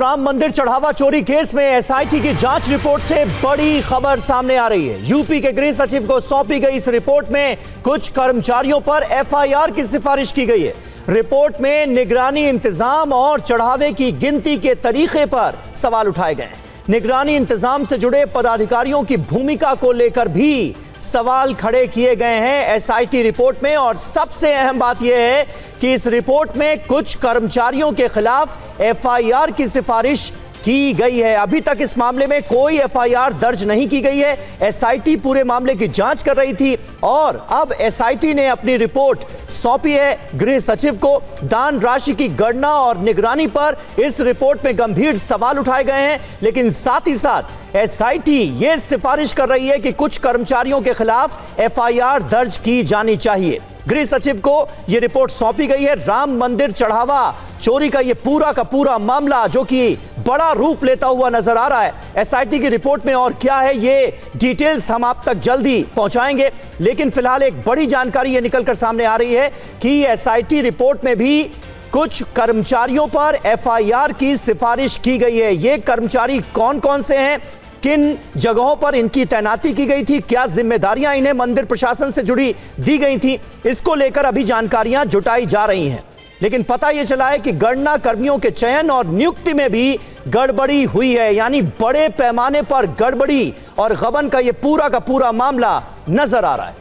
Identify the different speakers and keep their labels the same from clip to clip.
Speaker 1: राम मंदिर चढ़ावा चोरी केस में एसआईटी की जांच रिपोर्ट से बड़ी खबर सामने आ रही है। यूपी के गृह सचिव को सौंपी गई इस रिपोर्ट में कुछ कर्मचारियों पर एफआईआर की सिफारिश की गई है। रिपोर्ट में निगरानी इंतजाम और चढ़ावे की गिनती के तरीके पर सवाल उठाए गए हैं। निगरानी इंतजाम से जुड़े पदाधिकारियों की भूमिका को लेकर भी सवाल खड़े किए गए हैं एसआईटी रिपोर्ट में। और सबसे अहम बात यह है कि इस रिपोर्ट में कुछ कर्मचारियों के खिलाफ एफआईआर की सिफारिश की गई है। अभी तक इस मामले में कोई एफआईआर दर्ज नहीं की गई है। एसआईटी पूरे मामले की जांच कर रही थी और अब एसआईटी ने अपनी रिपोर्ट सौंपी है गृह सचिव को। दान राशि की गणना और निगरानी पर इस रिपोर्ट में गंभीर सवाल उठाए गए हैं, लेकिन साथ ही साथ एसआईटी यह सिफारिश कर रही है कि कुछ कर्मचारियों के खिलाफ एफआईआर दर्ज की जानी चाहिए। गृह सचिव को यह रिपोर्ट सौंपी गई है। राम मंदिर चढ़ावा चोरी का यह पूरा का पूरा मामला जो कि बड़ा रूप लेता हुआ नजर आ रहा है। एसआईटी की रिपोर्ट में और क्या है ये डिटेल्स हम आप तक जल्दी पहुंचाएंगे, लेकिन फिलहाल एक बड़ी जानकारी यह निकलकर सामने आ रही है कि एसआईटी रिपोर्ट में भी कुछ कर्मचारियों पर एफआईआर की सिफारिश की गई है। ये कर्मचारी कौन कौन से हैं, किन जगहों पर इनकी तैनाती की गई थी, क्या जिम्मेदारियां इन्हें मंदिर प्रशासन से जुड़ी दी गई थी, इसको लेकर अभी जानकारियां जुटाई जा रही हैं। लेकिन पता यह चला है कि गणना कर्मियों के चयन और नियुक्ति में भी गड़बड़ी हुई है, यानी बड़े पैमाने पर गड़बड़ी और गबन का यह पूरा का पूरा मामला नजर आ रहा है।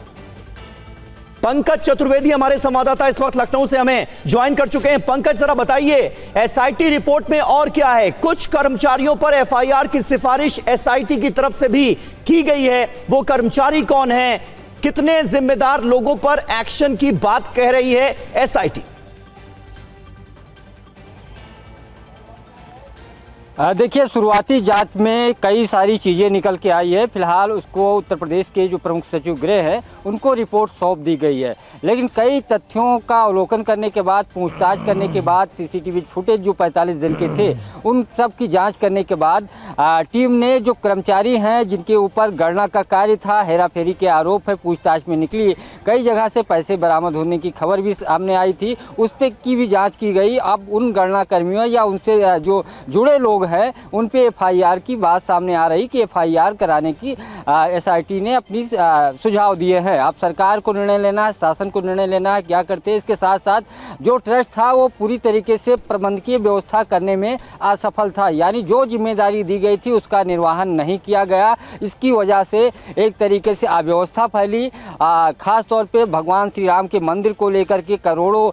Speaker 1: पंकज चतुर्वेदी हमारे संवाददाता इस वक्त लखनऊ से हमें ज्वाइन कर चुके हैं। पंकज, जरा बताइए एसआईटी रिपोर्ट में और क्या है? कुछ कर्मचारियों पर एफआईआर की सिफारिश एसआईटी की तरफ से भी की गई है। वो कर्मचारी कौन हैं? कितने जिम्मेदार लोगों पर एक्शन की बात कह रही है एसआईटी?
Speaker 2: देखिए, शुरुआती जांच में कई सारी चीज़ें निकल के आई है। फिलहाल उसको उत्तर प्रदेश के जो प्रमुख सचिव गृह है उनको रिपोर्ट सौंप दी गई है, लेकिन कई तथ्यों का अवलोकन करने के बाद, पूछताछ करने के बाद, सीसीटीवी फुटेज जो 45 दिन के थे उन सब की जांच करने के बाद टीम ने जो कर्मचारी हैं जिनके ऊपर गणना का कार्य था, हेराफेरी के आरोप है, पूछताछ में निकली, कई जगह से पैसे बरामद होने की खबर भी सामने आई थी, उस पर की भी जाँच की गई। अब उन गणना कर्मियों या उनसे जो जुड़े लोग है उन पे एफआईआर की बात सामने आ रही कि एफआईआर कराने की एसआईटी ने अपनी सुझाव दिए हैं। अब सरकार को निर्णय लेना है, शासन को निर्णय लेना है क्या करते हैं। इसके साथ साथ जो ट्रस्ट था वो पूरी तरीके से प्रबंधकीय व्यवस्था करने में असफल था, यानी जो जिम्मेदारी दी गई थी उसका निर्वहन नहीं किया गया। इसकी वजह से एक तरीके से अव्यवस्था फैली। खास तौर पे भगवान श्री राम के मंदिर को लेकर के करोड़ों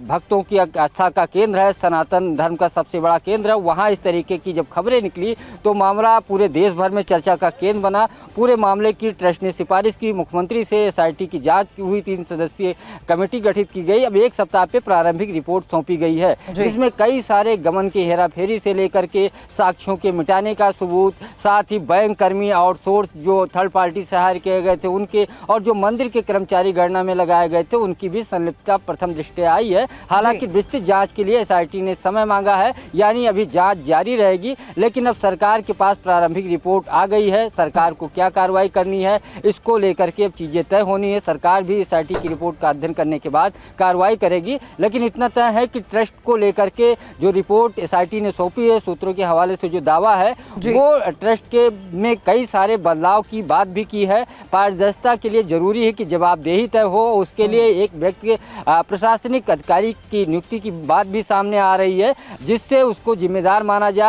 Speaker 2: भक्तों की आस्था का केंद्र है, सनातन धर्म का सबसे बड़ा केंद्र है, वहाँ इस तरीके की जब खबरें निकली तो मामला पूरे देश भर में चर्चा का केंद्र बना। पूरे मामले की ट्रस्ट ने सिफारिश की, मुख्यमंत्री से एसआईटी की जांच हुई, 3 सदस्यीय कमेटी गठित की गई। अब एक सप्ताह पे प्रारंभिक रिपोर्ट सौंपी गई है, जिसमें कई सारे गबन की हेराफेरी से लेकर के साक्ष्यों के मिटाने का सबूत, साथ ही बैंक कर्मी आउटसोर्स जो थर्ड पार्टी से हायर किए गए थे उनके, और जो मंदिर के कर्मचारी गणना में लगाए गए थे उनकी भी संलिप्तता प्रथम दृष्टया आई है। हालांकि विस्तृत जांच के लिए एसआईटी ने समय मांगा है, यानी अभी जांच जारी रहेगी। लेकिन अब सरकार के पास प्रारंभिक रिपोर्ट आ गई है, सरकार को क्या कार्रवाई करनी है इसको लेकर के अब चीजें तय होनी है। सरकार भी एसआईटी की रिपोर्ट का अध्ययन करने के बाद कार्रवाई करेगी, लेकिन इतना तय है कि ट्रस्ट को लेकर के जो रिपोर्ट एसआईटी ने सौंपी है, सूत्रों के हवाले से जो दावा है वो ट्रस्ट के में कई सारे बदलाव की बात भी की है। पारदर्शिता के लिए जरूरी है कि जवाबदेही तय हो, उसके लिए एक व्यक्ति प्रशासनिक अधिकारी की नियुक्ति की बात भी सामने आ रही है, जिससे उसको जिम्मेदार माना